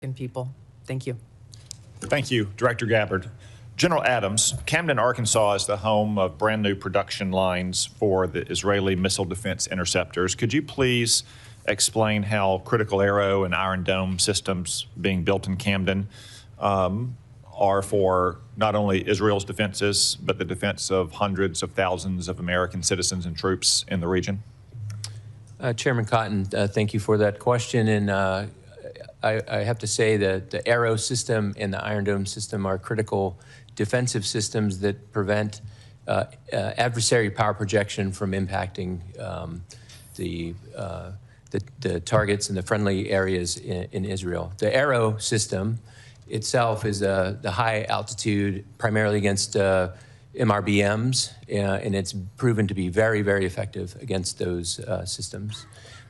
people. Thank you. Thank you, Director Gabbard. General Adams, Camden, Arkansas is the home of brand new production lines for the Israeli missile defense interceptors. Could you please explain how critical Arrow and Iron Dome systems being built in Camden are for not only Israel's defenses, but the defense of hundreds of thousands of American citizens and troops in the region? Chairman Cotton, thank you for that question. And I have to say that the Arrow system and the Iron Dome system are critical defensive systems that prevent adversary power projection from impacting the targets in the friendly areas in Israel. The Arrow system itself is the high altitude, primarily against MRBMs, and it's proven to be very, very effective against those systems.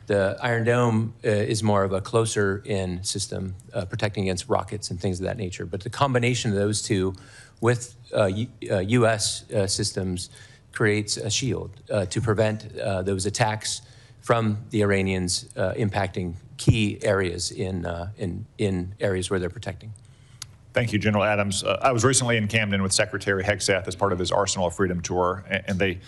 The Iron Dome is more of a closer-in system, protecting against rockets and things of that nature. But the combination of those two with U.S. systems creates a shield to prevent those attacks from the Iranians impacting key areas in areas where they're protecting. Thank you, General Adams. I was recently in Camden with Secretary Hegseth as part of his Arsenal of Freedom tour, and they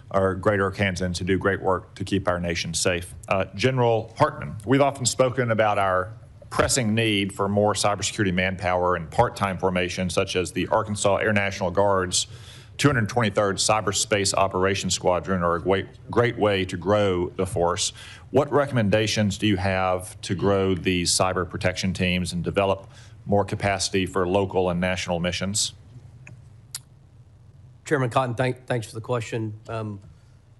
are great Arkansans who do great work to keep our nation safe. General Hartman, we've often spoken about our pressing need for more cybersecurity manpower and part-time formation, such as the Arkansas Air National Guard's 223rd Cyberspace Operations Squadron are a great way to grow the force. What recommendations do you have to grow these cyber protection teams and develop more capacity for local and national missions? Chairman Cotton, thanks for the question.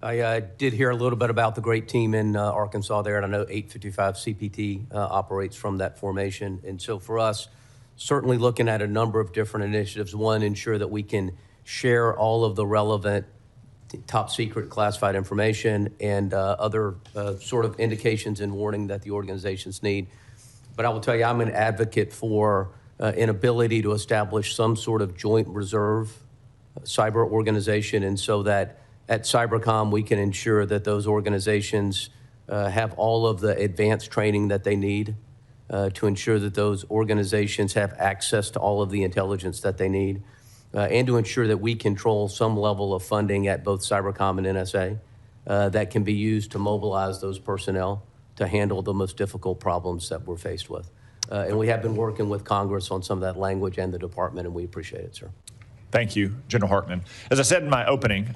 I did hear a little bit about the great team in Arkansas there, and I know 855 CPT operates from that formation. And so for us, certainly looking at a number of different initiatives. One, ensure that we can share all of the relevant top secret classified information and other sort of indications and warning that the organizations need. But I will tell you, I'm an advocate for an ability to establish some sort of joint reserve cyber organization, and so that at Cybercom we can ensure that those organizations have all of the advanced training that they need to ensure that those organizations have access to all of the intelligence that they need, and to ensure that we control some level of funding at both Cybercom and NSA that can be used to mobilize those personnel to handle the most difficult problems that we're faced with. And we have been working with Congress on some of that language and the department, and we appreciate it, sir. Thank you, General Hartman. As I said in my opening,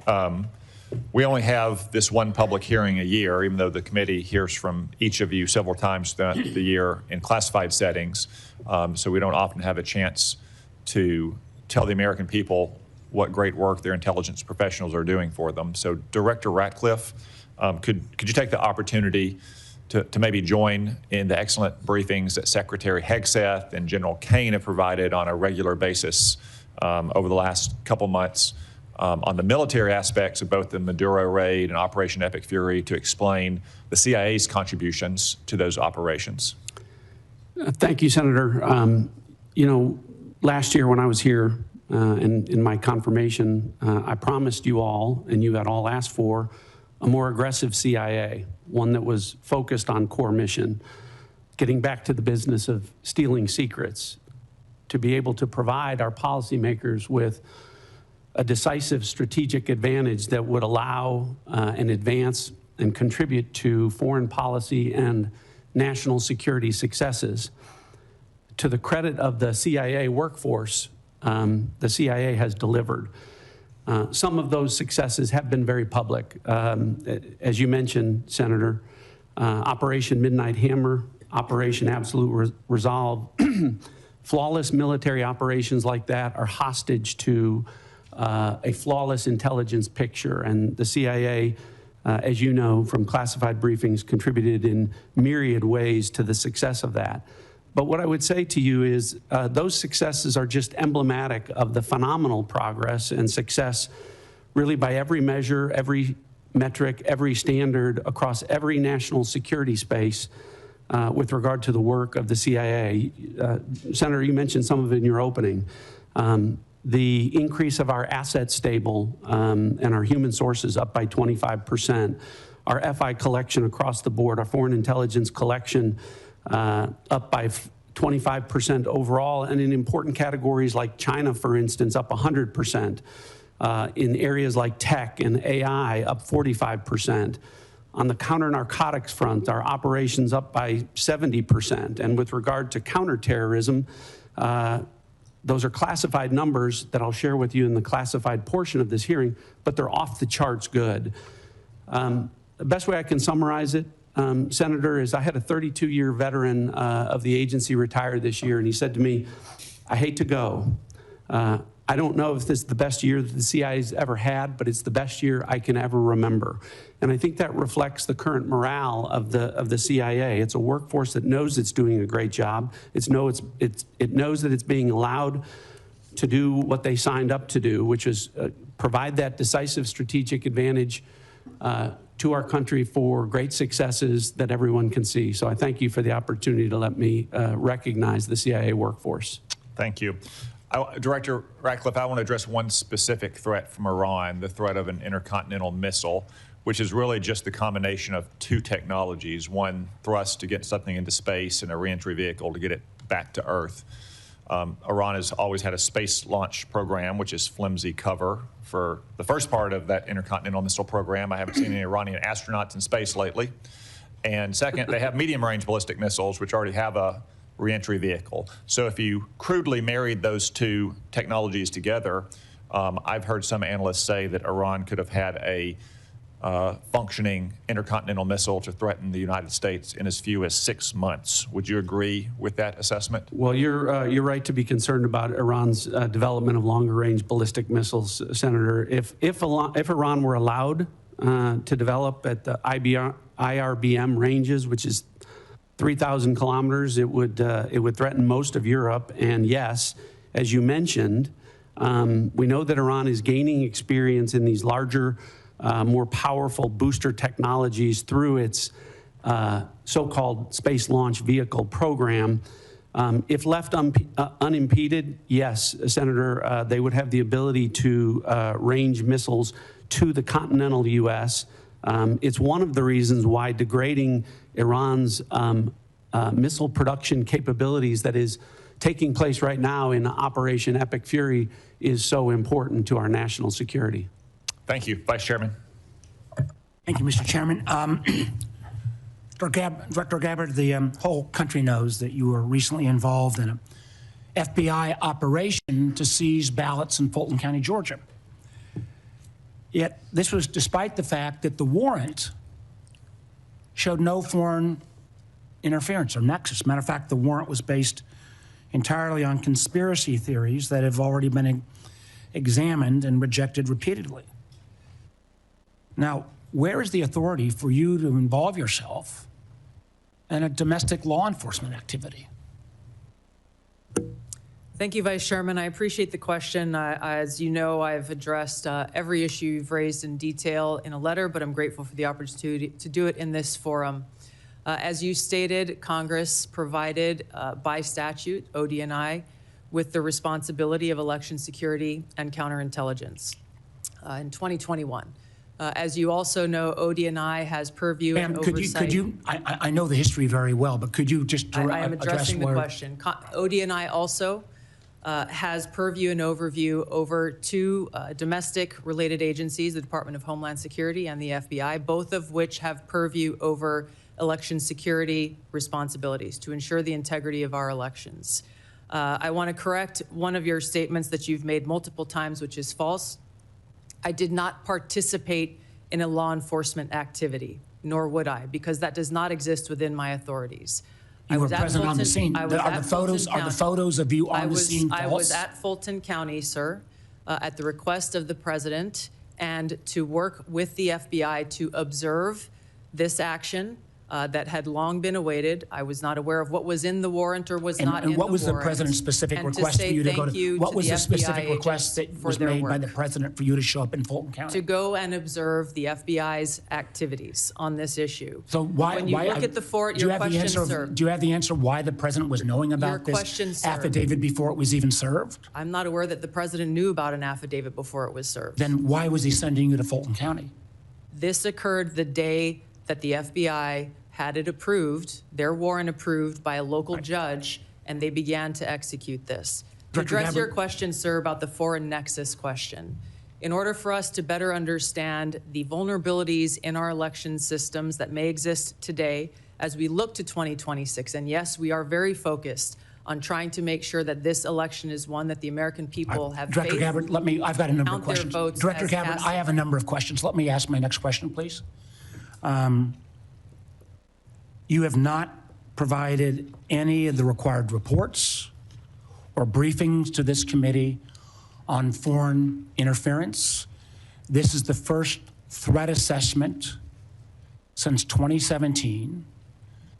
we only have this one public hearing a year, even though the committee hears from each of you several times throughout the year in classified settings. So we don't often have a chance to tell the American people what great work their intelligence professionals are doing for them. So Director Ratcliffe, could you take the opportunity to maybe join in the excellent briefings that Secretary Hegseth and General Kane have provided on a regular basis over the last couple months on the military aspects of both the Maduro raid and Operation Epic Fury, to explain the CIA's contributions to those operations? Thank you, Senator. You know, last year when I was here in my confirmation, I promised you all, and you had all asked for, a more aggressive CIA, one that was focused on core mission, getting back to the business of stealing secrets, to be able to provide our policymakers with a decisive strategic advantage that would allow and advance and contribute to foreign policy and national security successes. To the credit of the CIA workforce, the CIA has delivered. Some of those successes have been very public. As you mentioned, Senator, Operation Midnight Hammer, Operation Absolute Resolve, flawless military operations like that are hostage to a flawless intelligence picture. And the CIA, as you know from classified briefings, contributed in myriad ways to the success of that. But what I would say to you is those successes are just emblematic of the phenomenal progress and success really by every measure, every metric, every standard across every national security space with regard to the work of the CIA. Senator, you mentioned some of it in your opening. The increase of our asset stable and our human sources up by 25%, our FI collection across the board, our foreign intelligence collection up by 25% overall, and in important categories like China, for instance, up 100%. In areas like tech and AI, up 45%. On the counter-narcotics front, our operations up by 70%. And with regard to counterterrorism, those are classified numbers that I'll share with you in the classified portion of this hearing, but they're off the charts good. The best way I can summarize it, Senator, is I had a 32-year veteran of the agency retire this year, and he said to me, I hate to go. I don't know if this is the best year that the CIA's ever had, but it's the best year I can ever remember. And I think that reflects the current morale of the CIA. It's a workforce that knows it's doing a great job. It knows that it's being allowed to do what they signed up to do, which is provide that decisive strategic advantage to our country for great successes that everyone can see. So I thank you for the opportunity to let me recognize the CIA workforce. Thank you. Director Ratcliffe, I want to address one specific threat from Iran, the threat of an intercontinental missile, which is really just the combination of two technologies, one thrust to get something into space and a reentry vehicle to get it back to Earth. Iran has always had a space launch program, which is flimsy cover for the first part of that intercontinental missile program. I haven't seen any Iranian astronauts in space lately. And second, they have medium-range ballistic missiles, which already have a reentry vehicle. So if you crudely married those two technologies together, I've heard some analysts say that Iran could have had a functioning intercontinental missile to threaten the United States in as few as 6 months. Would you agree with that assessment? Well, you're right to be concerned about Iran's development of longer-range ballistic missiles, Senator. If Iran were allowed to develop at the IRBM ranges, which is 3,000 kilometers, it would threaten most of Europe. And yes, as you mentioned, we know that Iran is gaining experience in these larger, more powerful booster technologies through its so-called space launch vehicle program. If left unimpeded, yes, Senator, they would have the ability to range missiles to the continental U.S. It's one of the reasons why degrading Iran's missile production capabilities that is taking place right now in Operation Epic Fury is so important to our national security. Thank you. Vice Chairman. Thank you, Mr. Chairman. Director Gabbard, the whole country knows that you were recently involved in an FBI operation to seize ballots in Fulton County, Georgia. Yet this was despite the fact that the warrant showed no foreign interference or nexus. Matter of fact, the warrant was based entirely on conspiracy theories that have already been examined and rejected repeatedly. Now, where is the authority for you to involve yourself in a domestic law enforcement activity? Thank you, Vice Chairman. I appreciate the question. As you know, I've addressed every issue you've raised in detail in a letter, but I'm grateful for the opportunity to do it in this forum. As you stated, Congress provided by statute, ODNI, with the responsibility of election security and counterintelligence in 2021. As you also know, ODNI has purview and oversight. I know the history very well, but could you just I am addressing the question. ODNI also has purview and overview over two domestic-related agencies, the Department of Homeland Security and the FBI, both of which have purview over election security responsibilities to ensure the integrity of our elections. I want to correct one of your statements that you've made multiple times, which is false. I did not participate in a law enforcement activity, nor would I, because that does not exist within my authorities. You were present on the scene. Are the photos of you on the scene false? I was at Fulton County, sir, at the request of the president, and to work with the FBI to observe this action that had long been awaited. I was not aware of what was in the warrant or was not in the warrant. And what was the president's specific request for you to go to? What was the specific request that was made by the president for you to show up in Fulton County? To go and observe the FBI's activities on this issue. So why? When you look at the fort, your question, sir. Do you have the answer why the president was knowing about this affidavit before it was even served? I'm not aware that the president knew about an affidavit before it was served. Then why was he sending you to Fulton County? This occurred the day that the FBI had it approved, their warrant approved by a local judge, and they began to execute this. To Director address your Gabbard. question, sir, about the foreign nexus question, in order for us to better understand the vulnerabilities in our election systems that may exist today as we look to 2026, and yes, we are very focused on trying to make sure that this election is one that the American people have Director faith. Gabbard, I've got a number of count their questions. votes Director as Gabbard, cast. I have a number of questions. Let me ask my next question, please. You have not provided any of the required reports or briefings to this committee on foreign interference. This is the first threat assessment since 2017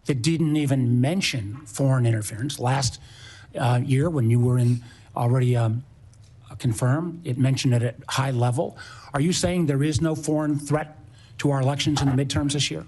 that didn't even mention foreign interference. Last year, when you were already confirmed, it mentioned it at high level. Are you saying there is no foreign threat to our elections in the midterms this year?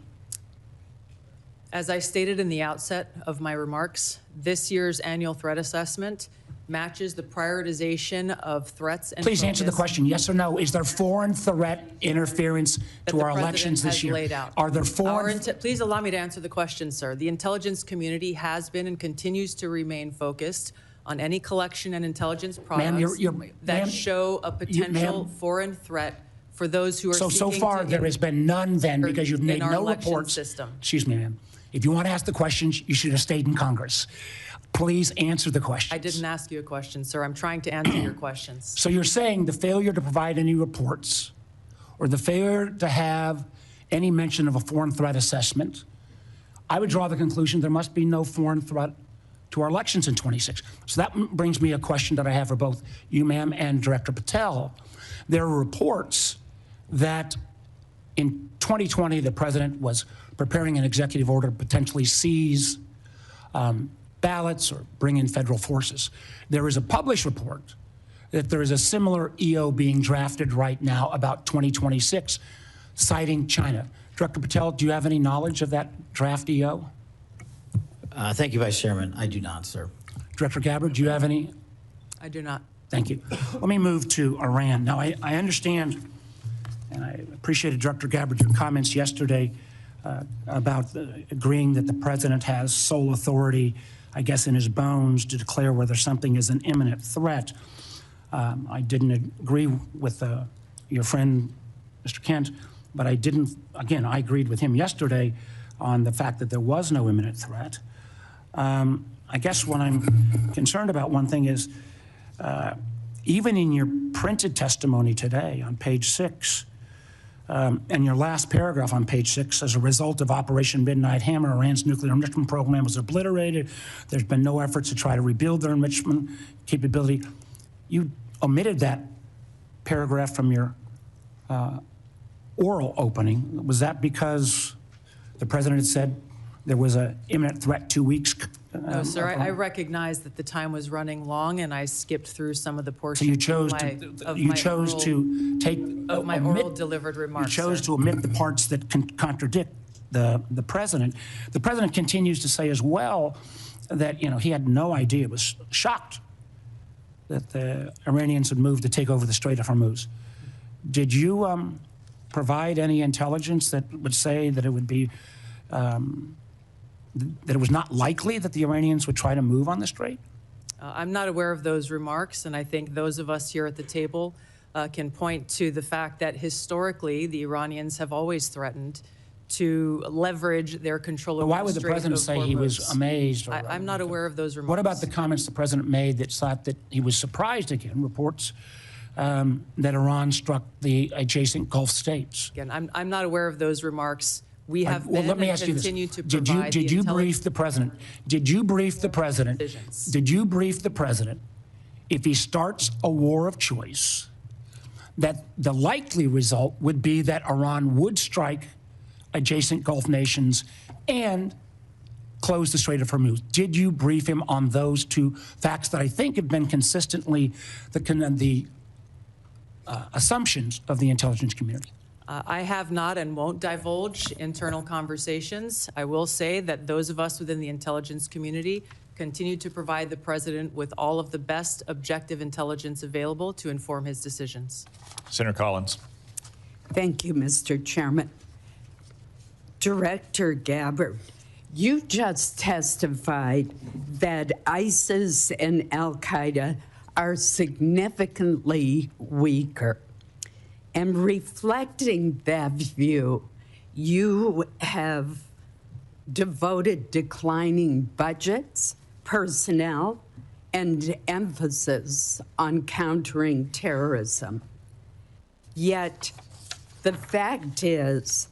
As I stated in the outset of my remarks, this year's annual threat assessment matches the prioritization of threats and Please answer the focus question, yes or no. Is there foreign threat interference that to the our president elections this has year? laid out. Are there foreign? Please allow me to answer the question, sir. The intelligence community has been and continues to remain focused on any collection and intelligence products that ma'am, show a potential foreign threat for those who are So seeking far, to there has been none then because you've made in our no election reports. system. Excuse me, ma'am. If you want to ask the questions, you should have stayed in Congress. Please answer the questions. I didn't ask you a question, sir. I'm trying to answer your questions. So you're saying the failure to provide any reports or the failure to have any mention of a foreign threat assessment, I would draw the conclusion there must be no foreign threat to our elections in 26. So that brings me a question that I have for both you, ma'am, and Director Patel. There are reports that in 2020, the president was preparing an executive order to potentially seize ballots or bring in federal forces. There is a published report that there is a similar EO being drafted right now about 2026, citing China. Director Patel, do you have any knowledge of that draft EO? Thank you, Vice Chairman. I do not, sir. Director Gabbard, do you have any? I do not. Thank you. Let me move to Iran. Now, I understand, and I appreciated Director Gabbard, your comments yesterday about agreeing that the president has sole authority, I guess, in his bones to declare whether something is an imminent threat. I didn't agree with your friend, Mr. Kent, but I didn't, again, I agreed with him yesterday on the fact that there was no imminent threat. I guess what I'm concerned about, one thing is, even in your printed testimony today on page 6, and your last paragraph on page 6, as a result of Operation Midnight Hammer, Iran's nuclear enrichment program was obliterated. There's been no efforts to try to rebuild their enrichment capability. You omitted that paragraph from your oral opening. Was that because the president had said there was an imminent threat 2 weeks? No, sir, I recognize that the time was running long, and I skipped through some of the portions So you chose to take of my omit- oral delivered remarks. You chose sir. to omit the parts that contradict the president. The president continues to say as well that he had no idea, was shocked that the Iranians had moved to take over the Strait of Hormuz. Did you provide any intelligence that would say that it would be that it was not likely that the Iranians would try to move on the strait? I'm not aware of those remarks, and I think those of us here at the table can point to the fact that historically the Iranians have always threatened to leverage their control over But why would the Strait president of say he was Hormuz. amazed? I'm not aware of those remarks. What about the comments the president made that thought that he was surprised again, reports that Iran struck the adjacent Gulf states? Again, I'm not aware of those remarks. We have Well, been let me and ask you this. continue to Did provide you brief the president? Did you brief the president? Decisions. Did you brief the president if he starts a war of choice that the likely result would be that Iran would strike adjacent Gulf nations and close the Strait of Hormuz? Did you brief him on those two facts that I think have been consistently the assumptions of the intelligence community? I have not and won't divulge internal conversations. I will say that those of us within the intelligence community continue to provide the president with all of the best objective intelligence available to inform his decisions. Senator Collins. Thank you, Mr. Chairman. Director Gabbard, You just testified that ISIS and al-Qaeda are significantly weaker. And reflecting that view, you have devoted declining budgets, personnel, and emphasis on countering terrorism. Yet, the fact is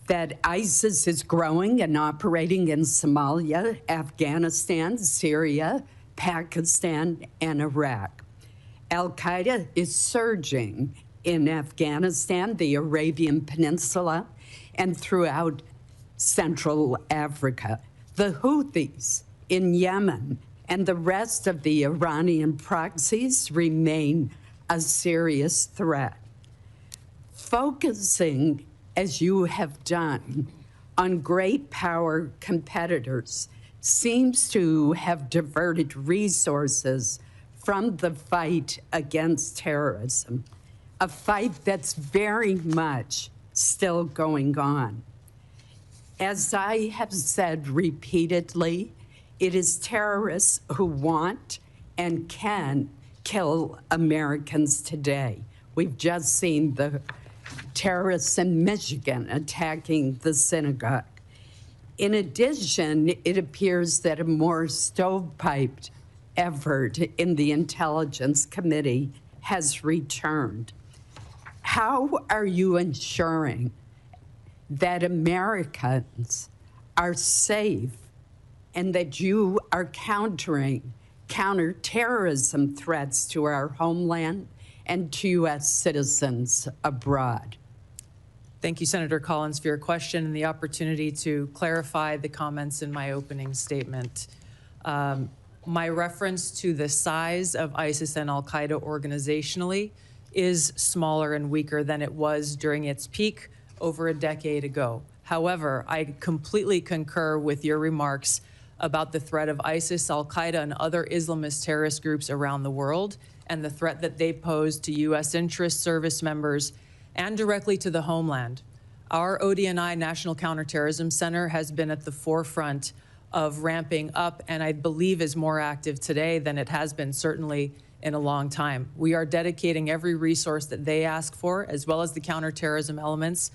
that ISIS is growing and operating in Somalia, Afghanistan, Syria, Pakistan, and Iraq. Al-Qaeda is surging in Afghanistan, the Arabian Peninsula, and throughout Central Africa. The Houthis in Yemen and the rest of the Iranian proxies remain a serious threat. Focusing, as you have done, on great power competitors seems to have diverted resources from the fight against terrorism, a fight that's very much still going on. As I have said repeatedly, it is terrorists who want and can kill Americans today. We've just seen the terrorists in Michigan attacking the synagogue. In addition, it appears that a more stovepiped effort in the Intelligence Committee has returned. How are you ensuring that Americans are safe and that you are countering counterterrorism threats to our homeland and to U.S. citizens abroad? Thank you, Senator Collins, for your question and the opportunity to clarify the comments in my opening statement. My reference to the size of ISIS and al-Qaeda organizationally is smaller and weaker than it was during its peak over a decade ago. However, I completely concur with your remarks about the threat of ISIS, al-Qaeda, and other Islamist terrorist groups around the world, and the threat that they pose to U.S. interest service members and directly to the homeland. Our ODNI National Counterterrorism Center has been at the forefront of ramping up, and I believe is more active today than it has been certainly in a long time. We are dedicating every resource that they ask for, as well as the counterterrorism elements